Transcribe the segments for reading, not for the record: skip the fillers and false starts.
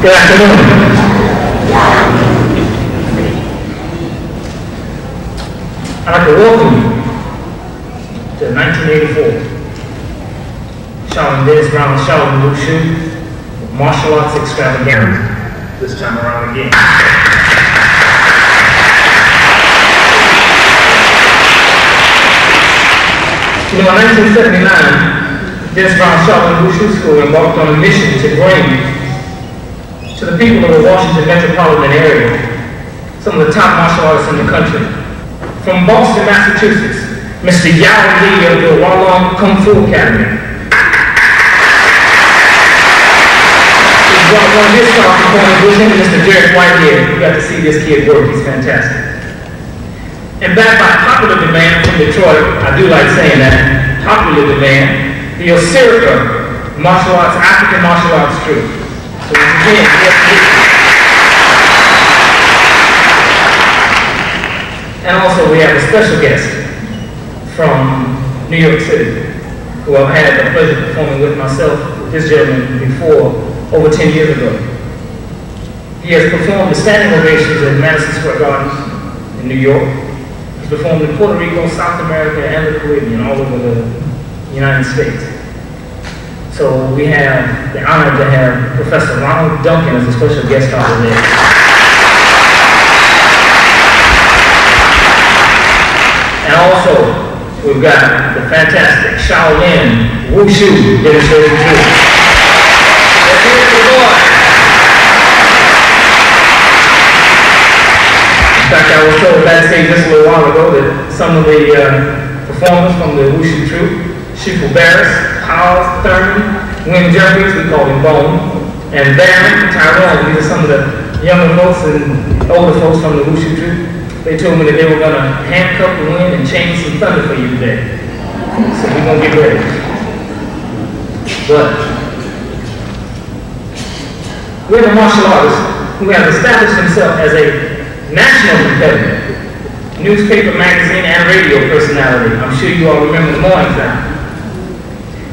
Good afternoon. I'd like to welcome you to 1984 Shaolin Dennis Brown Shaolin Wushu Martial Arts Extravaganza, this time around again. You know, in 1979, Dennis Brown Shaolin Wushu School embarked on a mission to bring to the people of the Washington metropolitan area some of the top martial artists in the country. From Boston, Massachusetts, Mr. Yao Li of the Wallong Kung Fu Academy. One of his top performers was him, Mr. Derek Whitehead. You got to see this kid work, he's fantastic. And backed by popular demand from Detroit, I do like saying that, popular demand, the Osirika martial arts, African martial arts troupe. So once again, and also we have a special guest from New York City, who I've had the pleasure of performing with myself, with this gentleman before, over 10 years ago. He has performed the standing ovations at Madison Square Garden in New York. He's performed in Puerto Rico, South America, and the Caribbean, all over the United States. So we have the honor to have Professor Ronald Duncan as a special guest over there. And also, we've got the fantastic Shaolin Wushu demonstration troupe. Let's hear it for the boy. In fact, I was told backstage just a little while ago that some of the performers from the Wushu troupe, Shifu Barris, Howes, Thurman, Wynn Jeffries, we call him Bone, and Barron, Tyrone, these are some of the younger folks and older folks from the Wushu troupe. They told me that they were going to handcuff the wind and chain some thunder for you today. So we're going to get ready. But we're the martial artists who have established themselves as a national competitor, newspaper, magazine, and radio personality. I'm sure you all remember the Morning Time.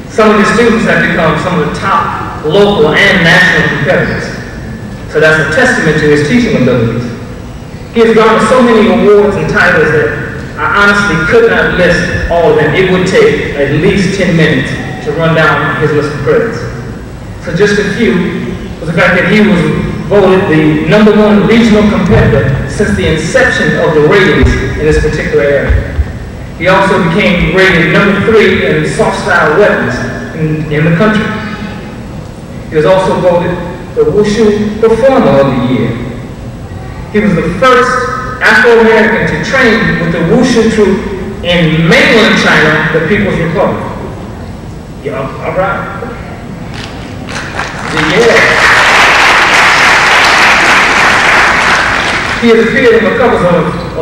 Some of the students have become some of the top local and national competitors. So that's a testament to his teaching abilities. He has garnered so many awards and titles that I honestly could not list all of them. It would take at least 10 minutes to run down his list of credits. So just a few was the fact that he was voted the #1 regional competitor since the inception of the ratings in this particular area. He also became rated #3 in soft style weapons in the country. He was also voted the Wushu Performer of the Year. He was the first Afro-American to train with the Wushu troupe in mainland China, the People's Republic. Yeah, all right. Yeah. He has appeared in the covers of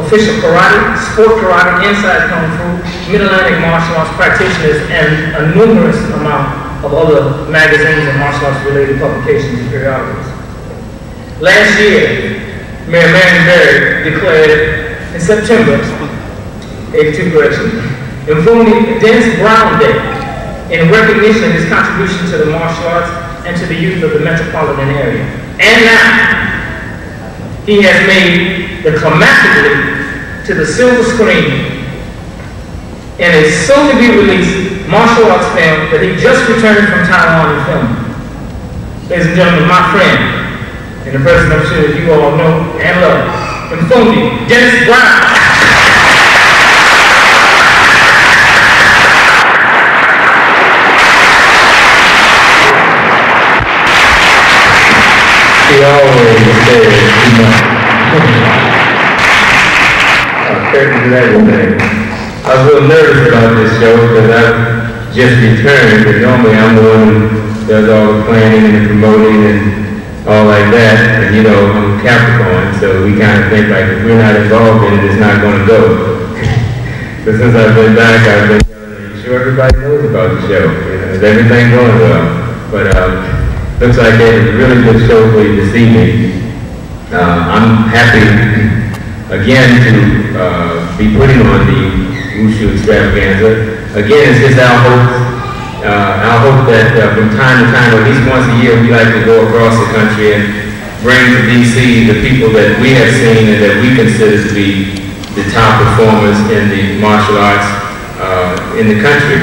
Official Karate, Sport Karate, Inside Kung Fu, Mid-Atlantic Martial Arts Practitioners, and a numerous amount of other magazines and martial arts related publications and periodicals. Last year, Mayor Marion Barry declared in September, 82 correction, informing Dennis Brown Day in recognition of his contribution to the martial arts and to the youth of the metropolitan area. And now, he has made the climatic leap to the silver screen in a soon-to-be-released martial arts film that he just returned from Taiwan and filmed. Ladies and gentlemen, my friend, and the person I'm sure that you all know and love, Mfundi Dennis Brown. He always says too much. Curtain to everything. I was a little nervous about this show because I've just returned, but normally I'm the one who does all the planning and the promoting and all like that. And you know, I'm Capricorn, so we kind of think like if we're not involved in it, it's not going to go. So since I've been back, I've been telling sure everybody knows about the show. You know, is everything going well? But looks like they had a really good show for you this evening. I'm happy again to be putting on the Wushu Extravaganza. Again, it's just our hopes I hope that from time to time, at least once a year, we like to go across the country and bring to DC the people that we have seen and that we consider to be the top performers in the martial arts in the country.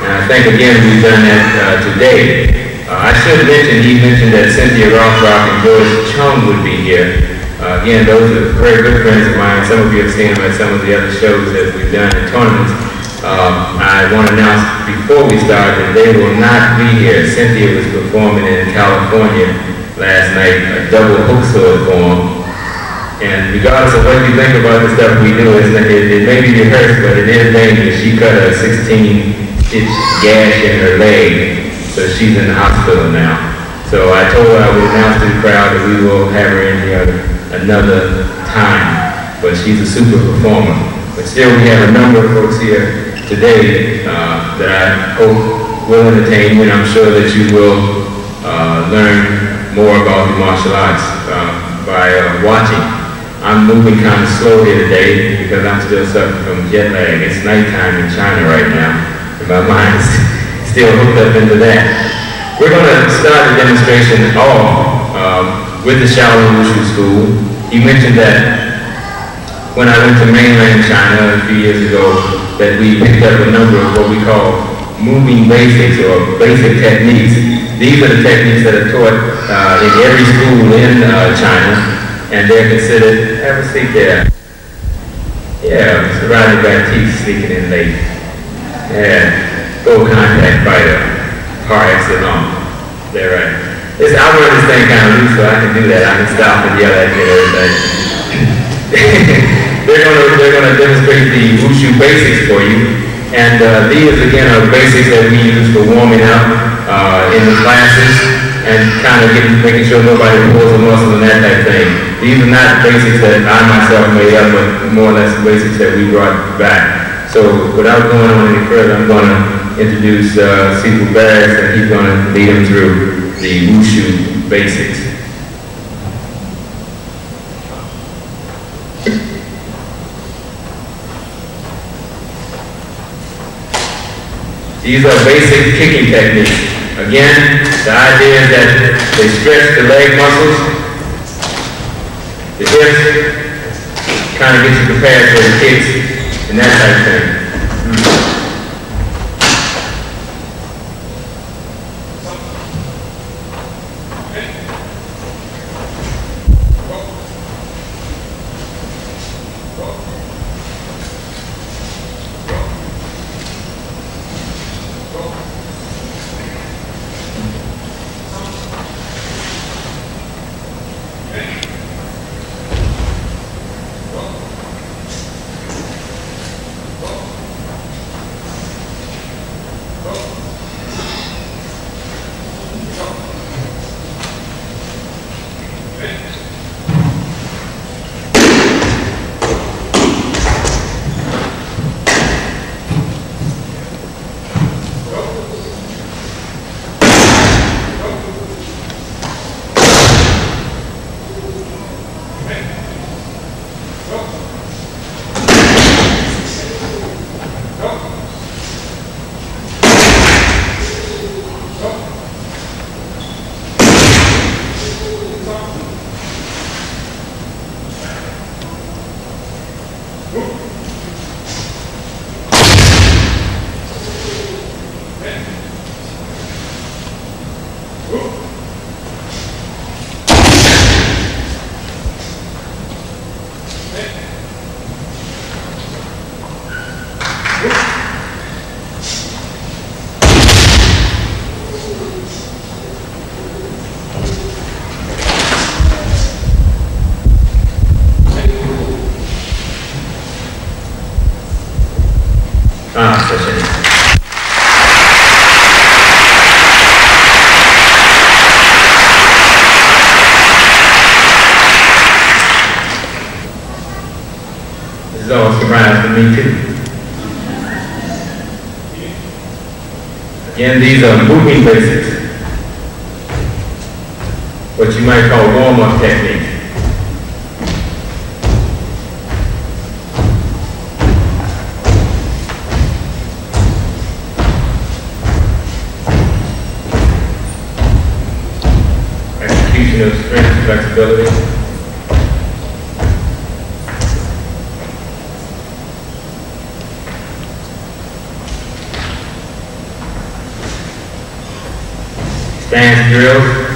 And I think, again, we've done that today. I should mention, he mentioned that Cynthia Rothrock and George Chung would be here. Again, those are very good friends of mine. Some of you have seen them at some of the other shows that we've done in tournaments. I want to announce before we start that they will not be here. Cynthia was performing in California last night, a double hook sword form. And regardless of what you think about the stuff we do, it may be rehearsed, but it is dangerous. She cut a 16-stitch gash in her leg, so she's in the hospital now. So I told her I would announce to the crowd that we will have her in here another time. But she's a super performer. But still, we have a number of folks here today that I hope will entertain you, and I'm sure that you will learn more about the martial arts by watching. I'm moving kind of slow here today because I'm still suffering from jet lag. It's nighttime in China right now, and my mind is still hooked up into that. We're going to start the demonstration off with the Shaolin Wushu School. You mentioned that when I went to mainland China a few years ago, that we picked up a number of what we call moving basics or basic techniques. These are the techniques that are taught in every school in China, and they're considered, have a seat there. Yeah, Mr. Rodney Baptiste sneaking in late. Yeah, full contact fighter, par excellence. They're right. I run this thing kind of loose, so I can do that. I can stop and yell at you and everything. They're gonna demonstrate the Wushu basics for you. And these, again, are basics that we use for warming up in the classes and kind of making sure nobody pulls a muscle and that type of thing. These are not basics that I myself made up, but more or less basics that we brought back. So without going on any further, I'm going to introduce Sifu Barris, and he's going to lead them through the Wushu basics. These are basic kicking techniques. Again, the idea is that they stretch the leg muscles, the hips, kind of get you prepared for the kicks and that type of thing. This is all a surprise to me too. Again, these are moving basics, what you might call warm-up techniques. distribution of strength and flexibility. Stance drills.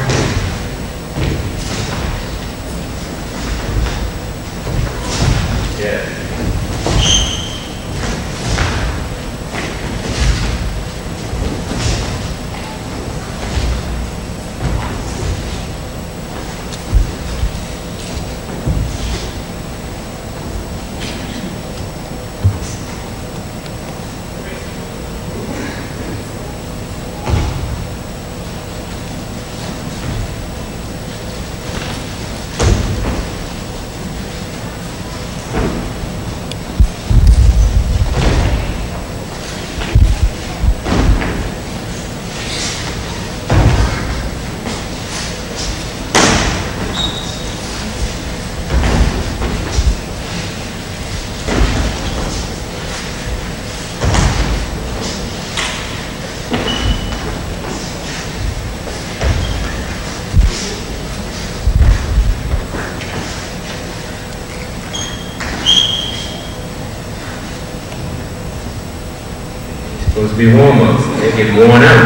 Supposed to be warm-ups. They get worn out.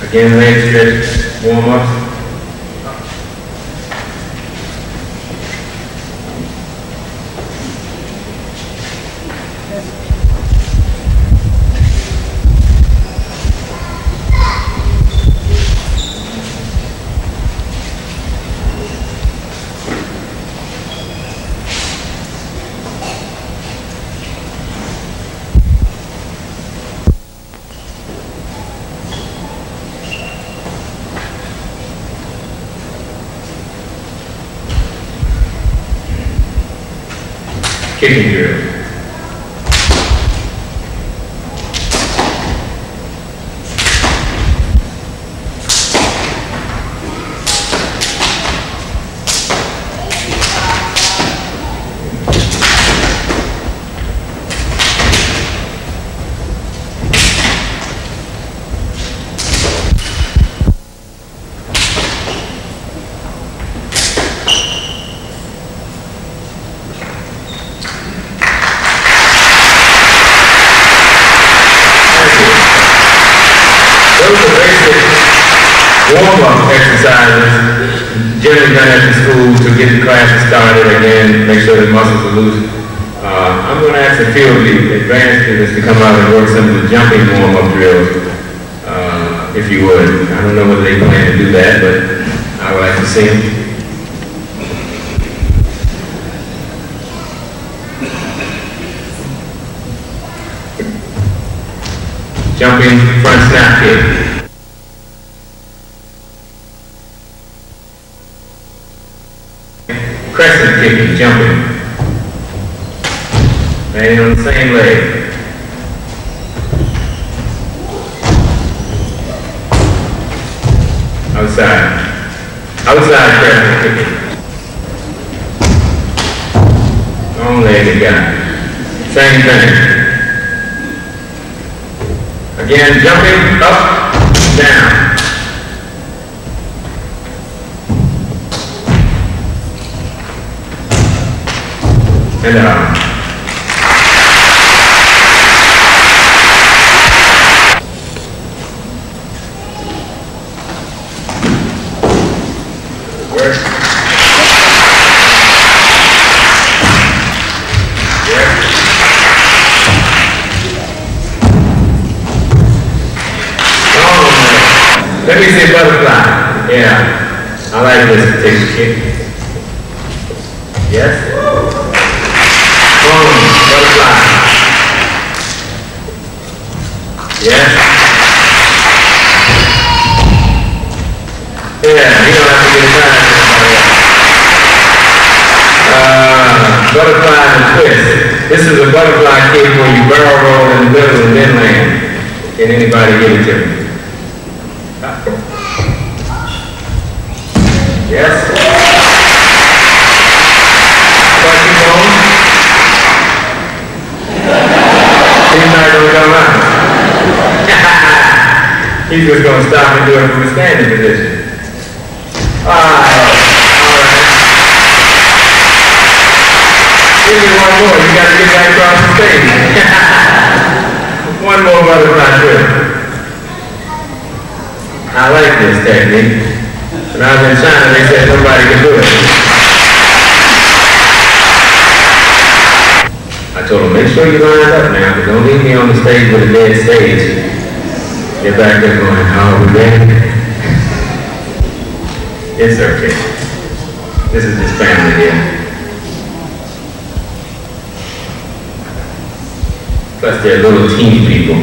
Again, leg stretch, warm-ups. Kicking drill. Warm-up exercises, generally done at the school to get the classes started again, make sure the muscles are loose. I'm going to ask a few of you advanced students to come out and work some of the jumping warm-up drills, if you would. I don't know whether they plan to do that, but I would like to see them. Jumping front snap kick. Crescent kicking, jumping. Landing on the same leg. Outside. Outside crescent kicking. Long legged guy. Same thing. Again, jumping, up, down. And out. Work. Work. Oh, let me see butterfly. Yeah, I like this particular kick. Yes. Butterfly. Yes. Yeah, you don't have to get tired of somebody else. Butterfly and twist. This is a butterfly kick where you barrel roll in the middle and then land. Can anybody get it to me? Yes. He's just going to stop and do it from a standing position. All right. Give me one more. You got to get back across the stage. One more butterfly twist. I like this technique. When I was in China, they said nobody could do it. I told them, make sure you line up now, but don't leave me on the stage with a dead stage. Get back there going, oh, we ready? It's okay. This is just family here. Plus they're little teeny people.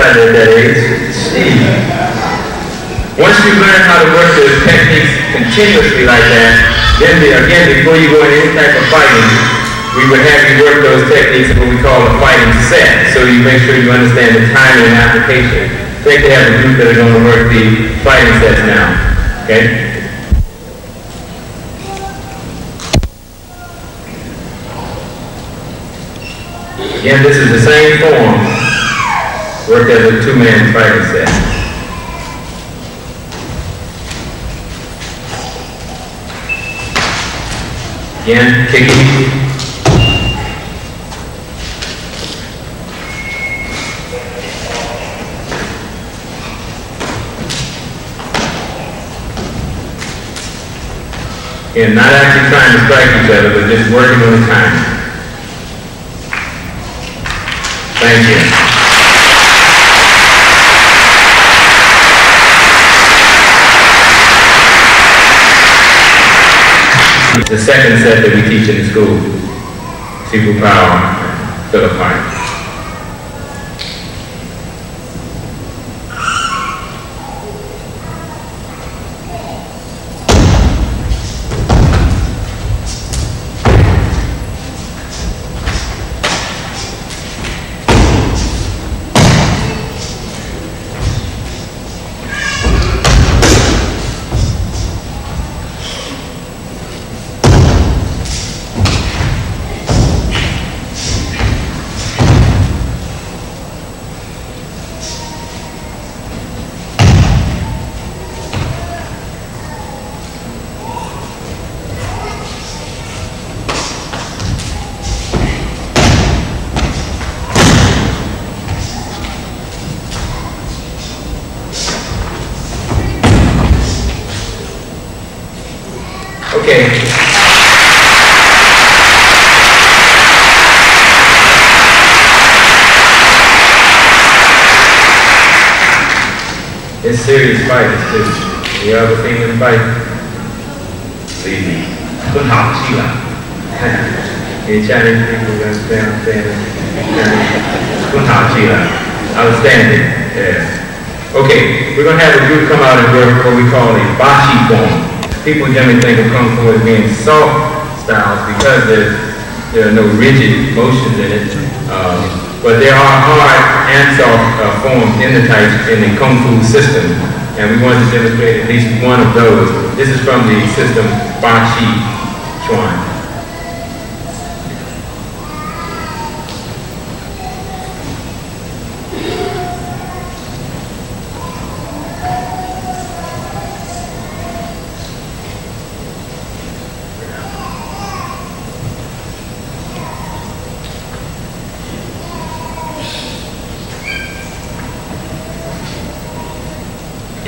At that age. Once you learn how to work those techniques continuously like that, then again, before you go into any type of fighting, we would have you work those techniques in what we call a fighting set. So you make sure you understand the timing and application. I think they have a group that are going to work the fighting sets now. Okay? Again, this is the same form. Worked as a two-man fighting set. Again, kicking. Again, not actually trying to strike each other, but just working on the time. Thank you. The second set that we teach in the school, Super Power, Philippines. Okay. It's serious fighting too. You ever seen them fight? Believe me. Good how Sheila. In Chinese people understand what I'm saying? Good how Sheila. Outstanding. Yeah. Okay, we're gonna have a group come out and work what we call a bashi form. People generally think of Kung Fu as being soft styles because there are no rigid motions in it. But there are hard and soft forms in the types in the Kung Fu system. And we wanted to demonstrate at least one of those. This is from the system Ba Chi Chuan.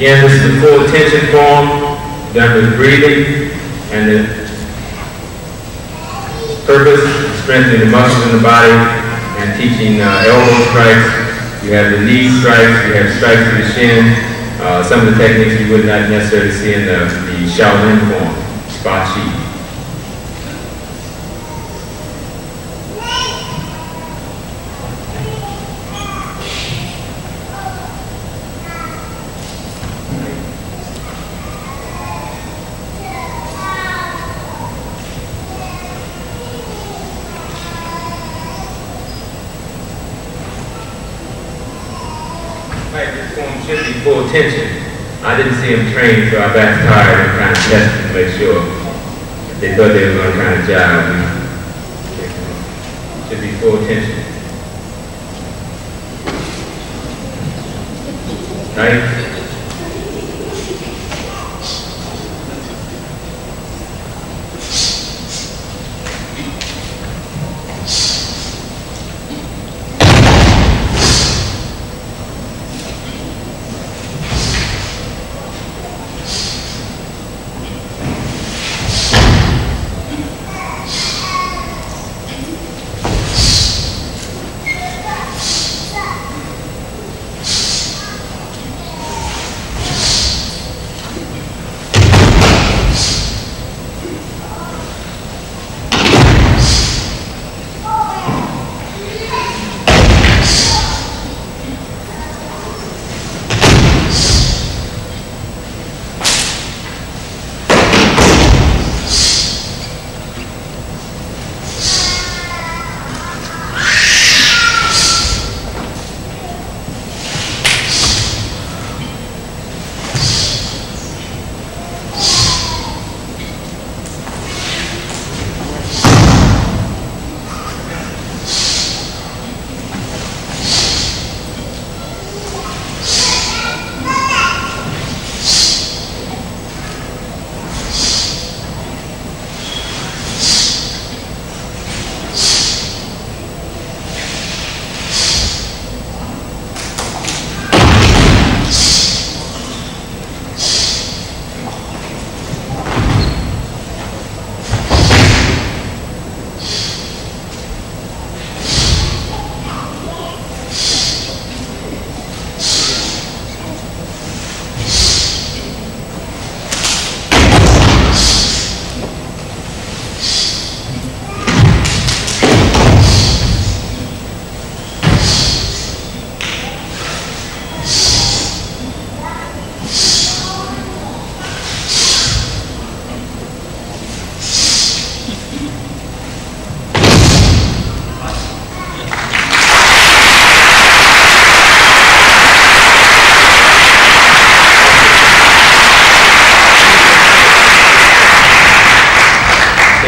Again, this is the full tension form, done with breathing, and the purpose is strengthening the muscles in the body and teaching elbow strikes. You have the knee strikes, you have strikes to the shin. Some of the techniques you would not necessarily see in the Shaolin form, Ba Chi. This form should be full tension. I didn't see him train, so I got tired and kind of tested to make sure. They thought they were going to kind of jive. Should be full tension. Right?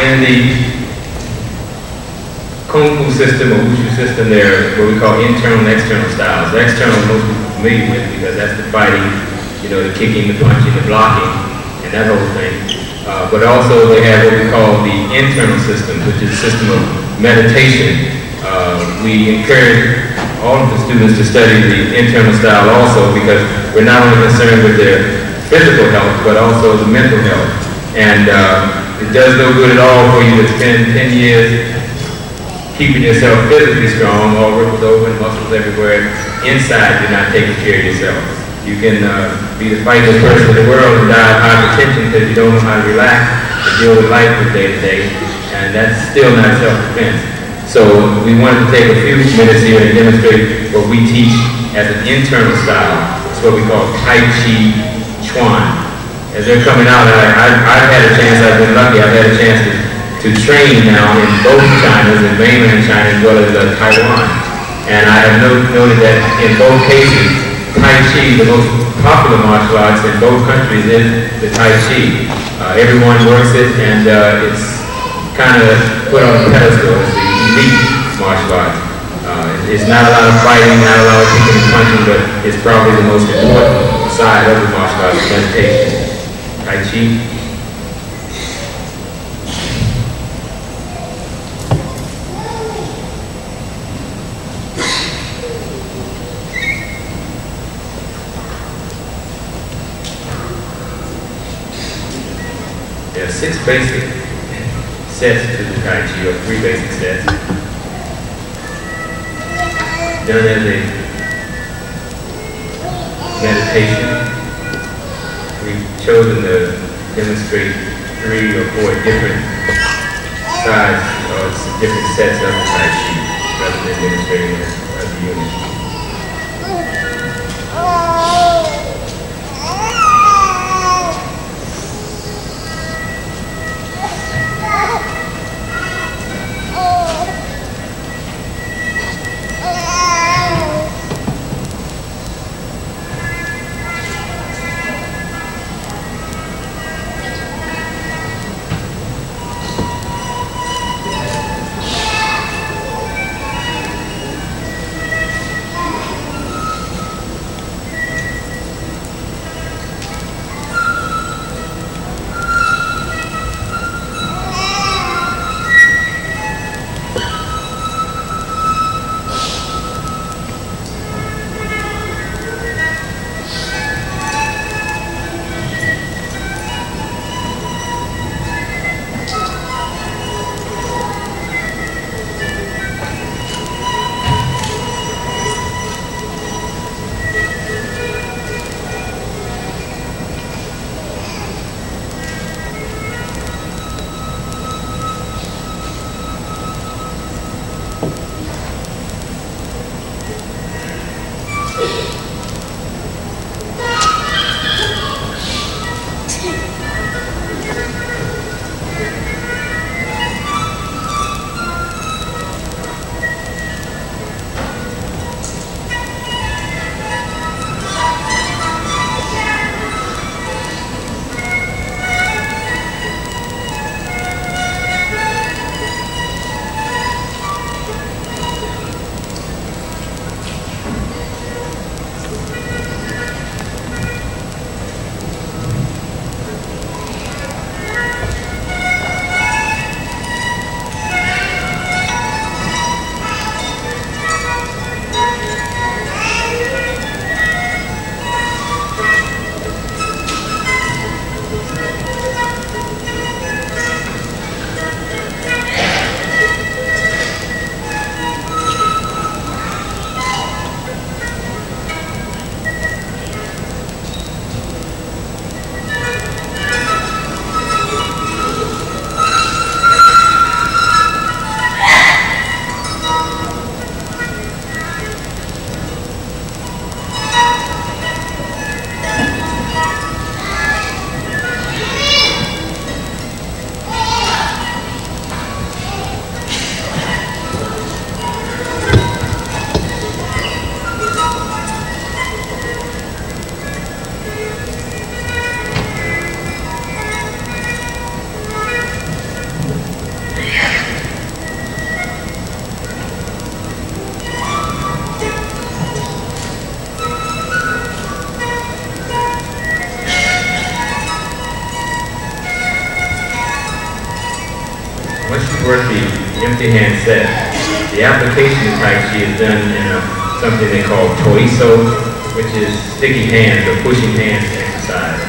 In the Kung Fu system or Wushu system, there are what we call internal and external styles. The external most people are familiar with because that's the fighting, you know, the kicking, the punching, the blocking, and that whole thing. But also they have what we call the internal system, which is a system of meditation. We encourage all of the students to study the internal style also because we're not only concerned with their physical health, but also the mental health. And It does no good at all for you to spend 10 years keeping yourself physically strong, all ripped over and muscles everywhere. Inside, you're not taking care of yourself. You can be the fightest person in the world and die of hypertension because you don't know how to relax and deal with life from day to day, and that's still not self-defense. So we wanted to take a few minutes here and demonstrate what we teach as an internal style. It's what we call Tai Chi Chuan. As they're coming out, I've had a chance, I've been lucky, I've had a chance to train now in both Chinas, in mainland China as well as Taiwan. And I have noted that in both cases, Tai Chi, the most popular martial arts in both countries, is the Tai Chi. Everyone works it, and it's kind of put on a pedestal as the elite martial arts. It's not a lot of fighting, not a lot of kicking and punching, but it's probably the most important side of the martial arts, meditation. Tai Chi. There are 6 basic sets to the Tai Chi, or 3 basic sets. Done as a meditation. We've chosen to demonstrate 3 or 4 different sides or different sets of the Tai Chi rather than demonstrating it as a unit. Work the empty hand set. The application of Tai Chi is done in something they call toiso, which is sticky hands or pushing hands exercise.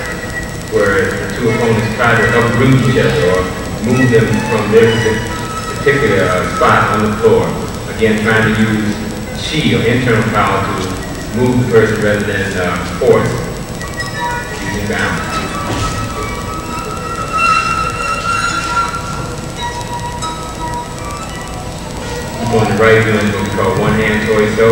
where the two opponents try to uproot each other or move them from their particular spot on the floor. Again, trying to use chi or internal power to move the person rather than force, using balance. On the right, doing what we call one-hand torso.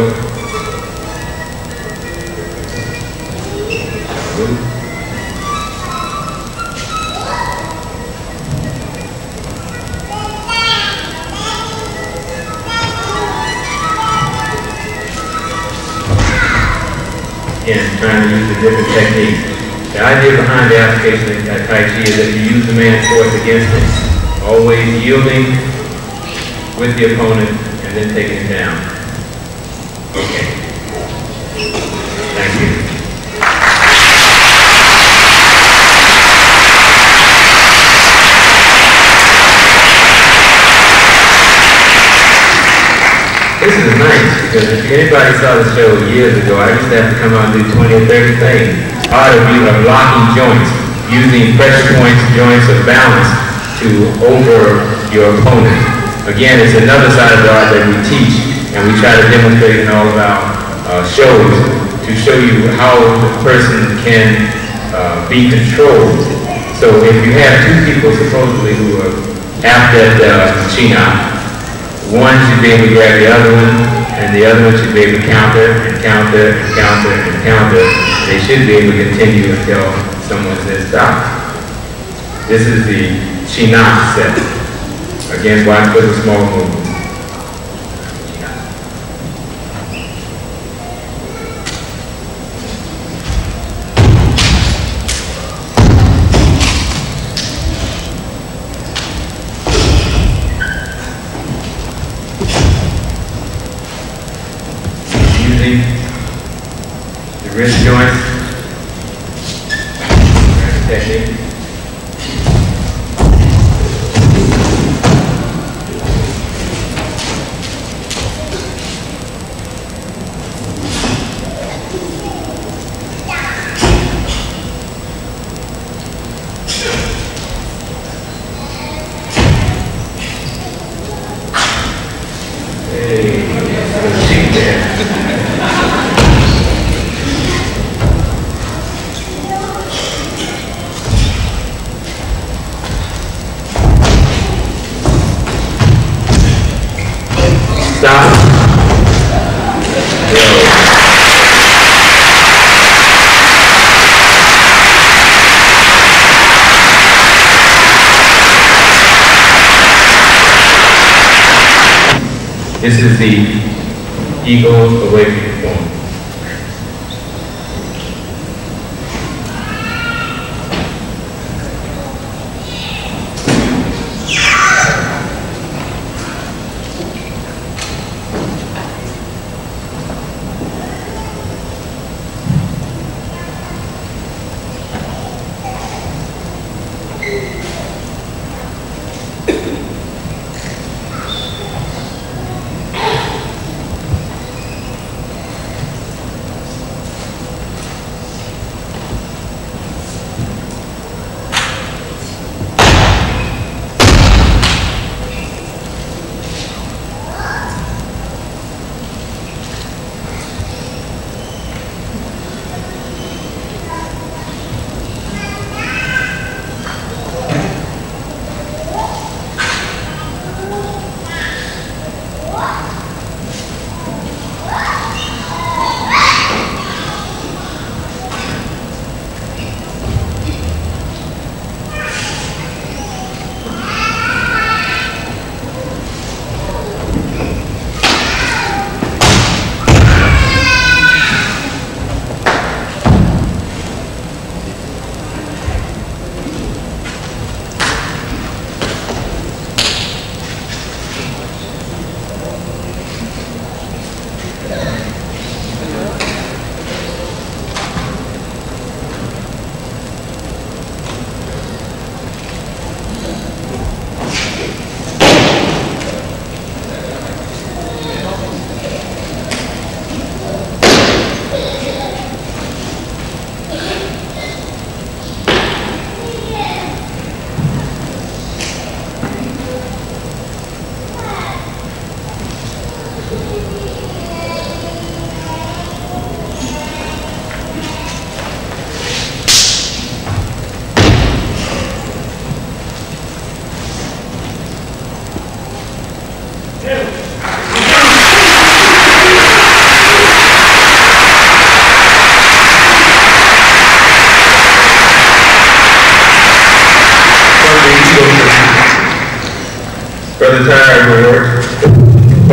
Again, trying to use a different technique. The idea behind the application of Tai Chi is that you use the man's force against him, always yielding with the opponent and then taking him down. Okay. Thank you. This is nice, because if anybody saw the show years ago, I used to have to come out and do 20 or 30 things. Art of locking joints, using pressure points, joints of balance to over your opponent. Again, it's another side of the art that we teach, and we try to demonstrate in all of our shows to show you how the person can be controlled. So if you have two people supposedly who are after the China, one should be able to grab the other one, and the other one should be able to counter and counter and counter and counter. They should be able to continue until someone says stop. This is the China set. Again, watch for the small movements. The wrist joints, technique. Hey, let's see there. Stop. This is the eagle awakening form.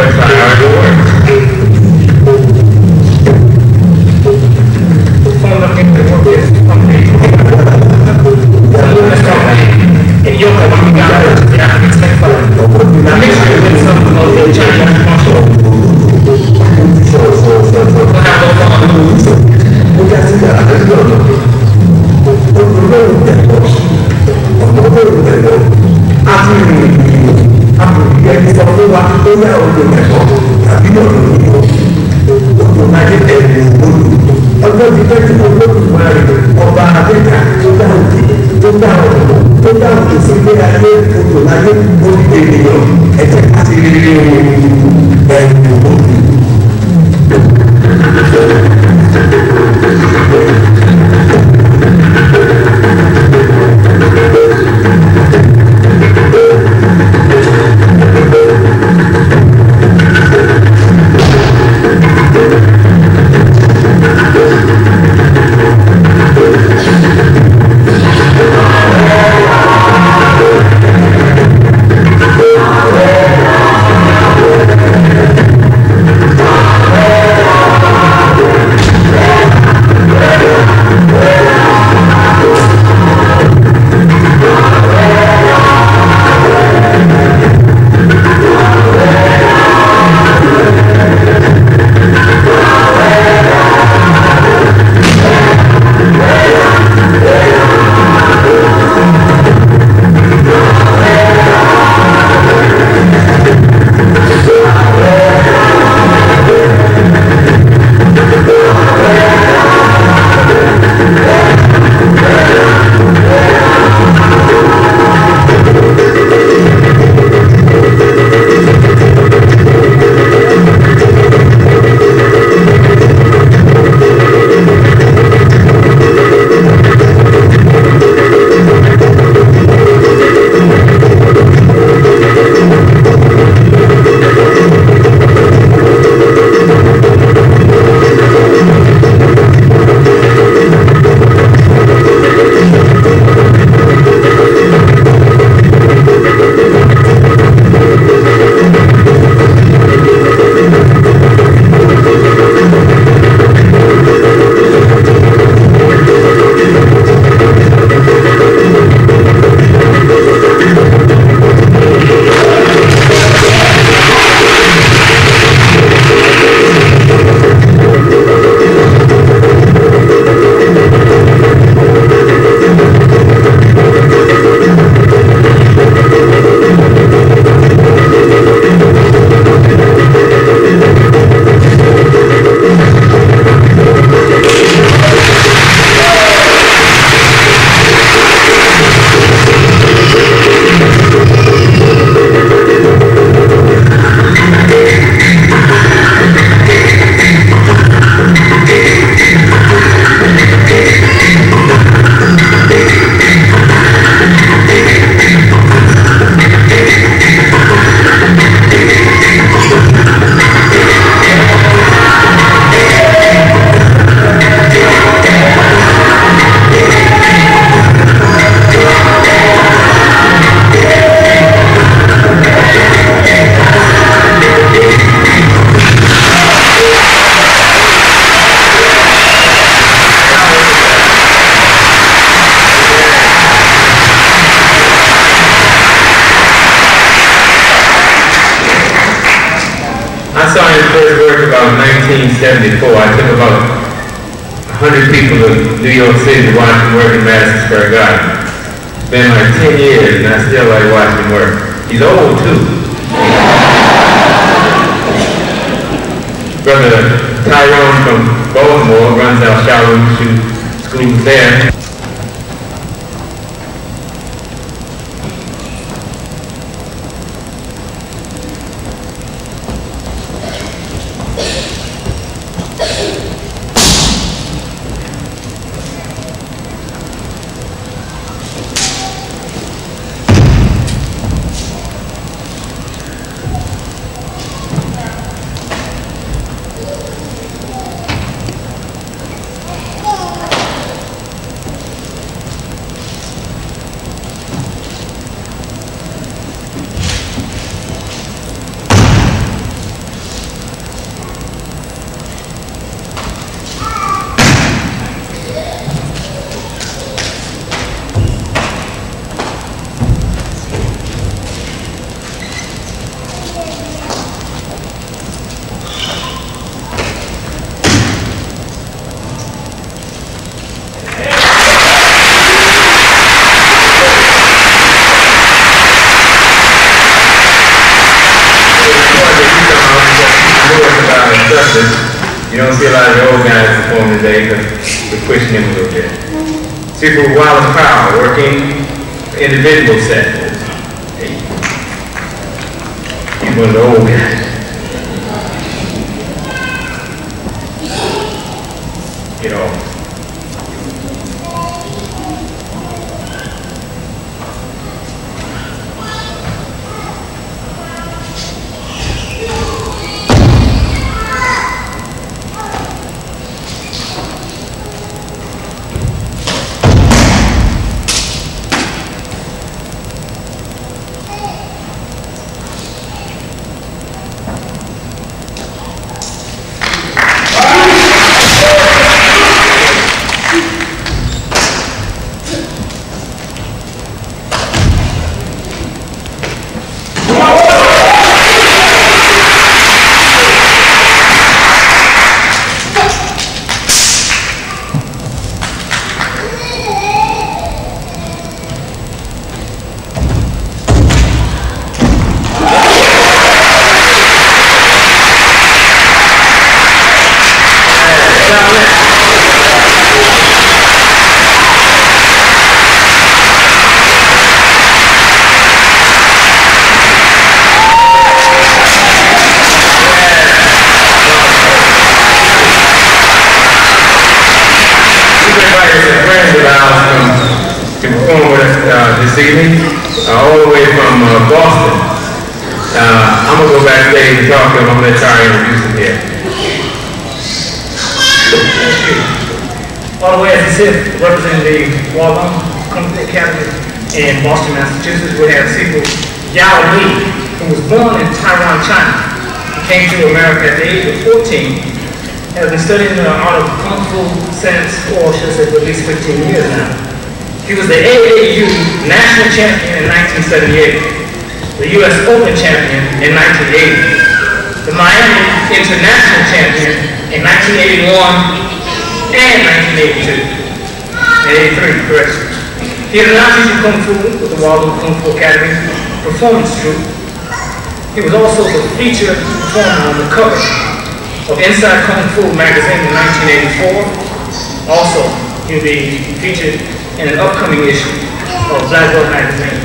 What's not how it works? In Yoga, we got the African snake fire. Now mix it with some of the Chinese martial. I saw his first work about 1974. I took about 100 people to New York City to watch him work in Madison Square Garden. It's been like 10 years and I still like watching him work. He's old too. Brother Tyrone from Baltimore runs our Shaolin schools there. him a little bit. Sifu Wallace Powell, working individual set. He's one of the old guys. Get off. This evening, all the way from Boston. I'm going to go backstage and talk to him. I'm going to try to introduce him here. All the way, as he said, representing the Waldorf Company Academy in Boston, Massachusetts, we have Sifu Yao Li, who was born in Taiwan, China. He came to America at the age of 14, has been studying the art of Kung Fu since, or should I say, for at least 15 years now. He was the AAU National Champion in 1978, the U.S. Open Champion in 1980, the Miami International Champion in 1981 and 1982, and 83, correct. He is now teaching Kung Fu with the Waldorf Kung Fu Academy Performance Troupe. He was also the featured performer on the cover of Inside Kung Fu magazine in 1984. Also, he'll be featured in an upcoming issue of Black Belt magazine.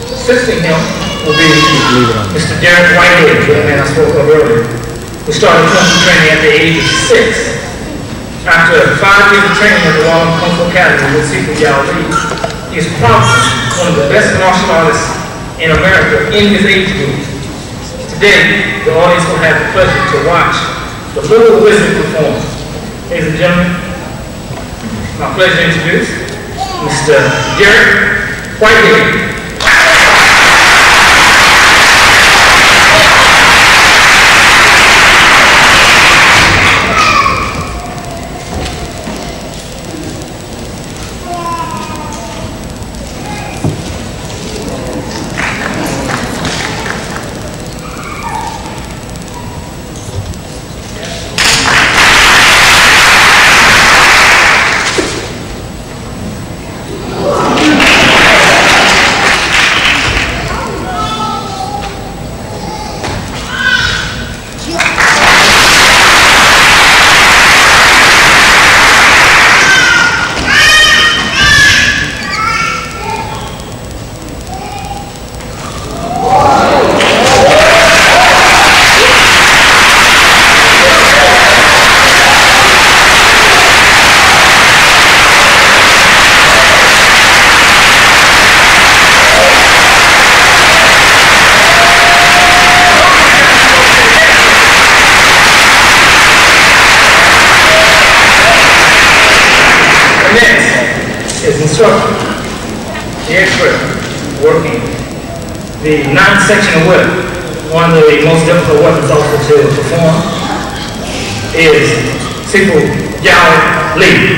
Assisting him will be Mr. Derek Whitehead, the man I spoke of earlier, who started Kung Fu training at the age of 6. After 5 years of training at the Waldorf Kung Fu Academy with Sifu Yao Li, he is probably one of the best martial artists in America in his age group. Today, the audience will have the pleasure to watch the Little Wizard perform. Ladies and gentlemen, my pleasure to introduce Mr. Derek Whitehead. Instructor, the expert working the 9-sectional whip, one of the most difficult weapons also to perform, is Sifu Yao Li.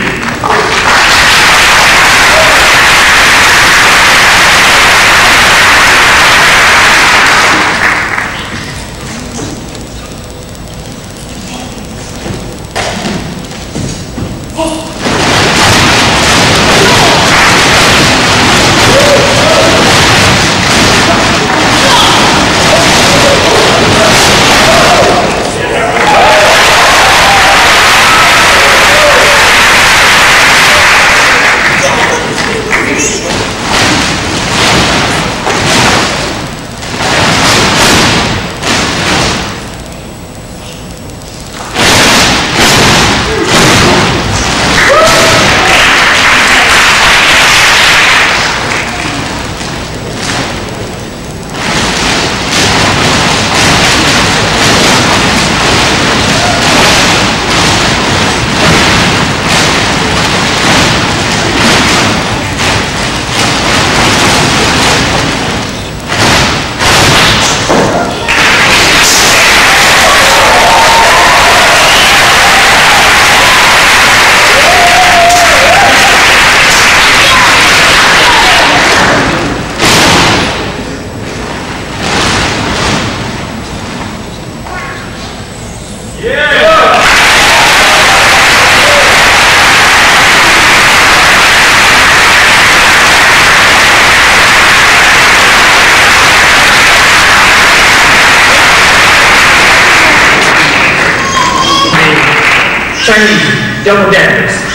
Chinese, double daggers.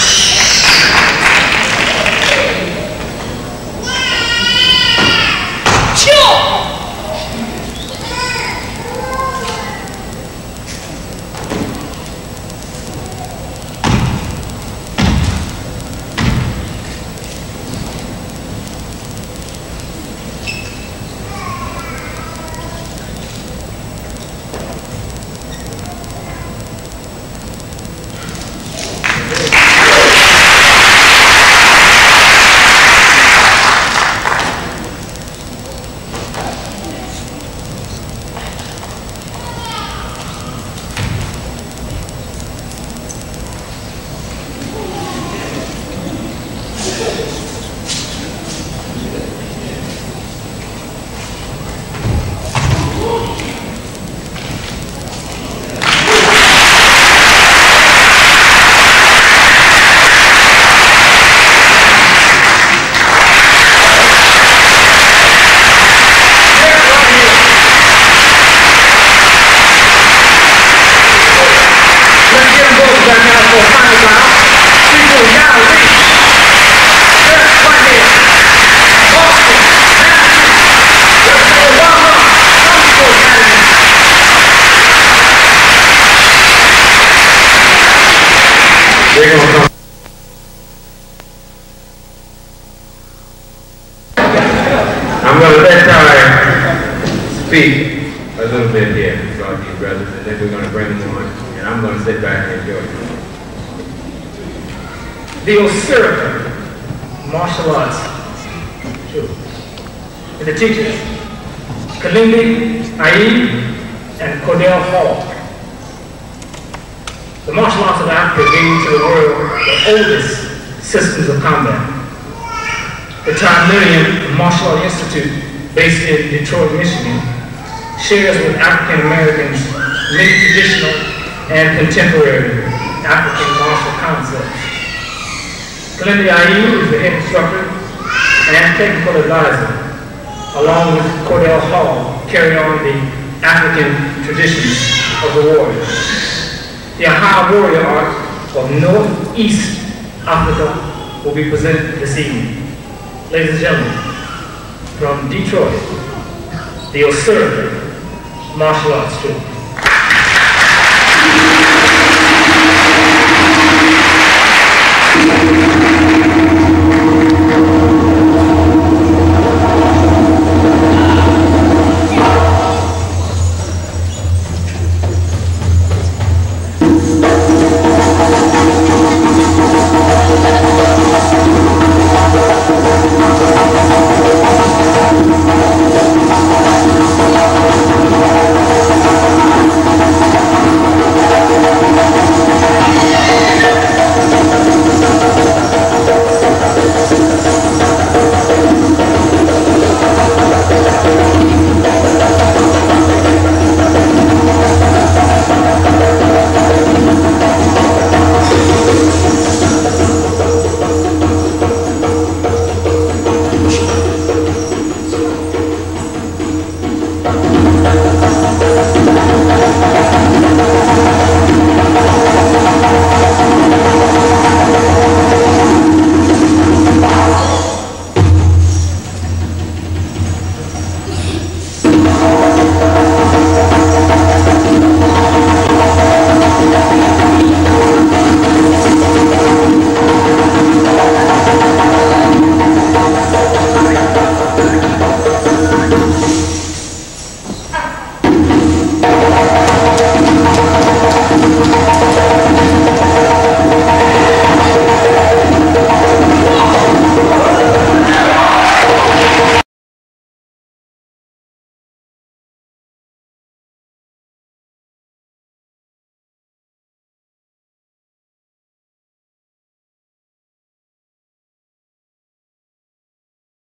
I'm going to let Ty speak a little bit here about these brothers, and then we're going to bring them on, and I'm going to sit back and enjoy it. The Osirica martial arts, true. And the teachers, Kalindi, Ayi, and Cordell Hall. The martial arts of Africa gave to the world the oldest systems of combat. The Time Martial Art Institute, based in Detroit, Michigan, shares with African Americans many traditional and contemporary African martial concepts. Kalindi Ayi is the head instructor and technical advisor, along with Cordell Hall, carry on the African traditions of the warrior. The Aha warrior art of Northeast Africa will be presented this evening. Ladies and gentlemen, from Detroit, the Osirica martial arts troupe.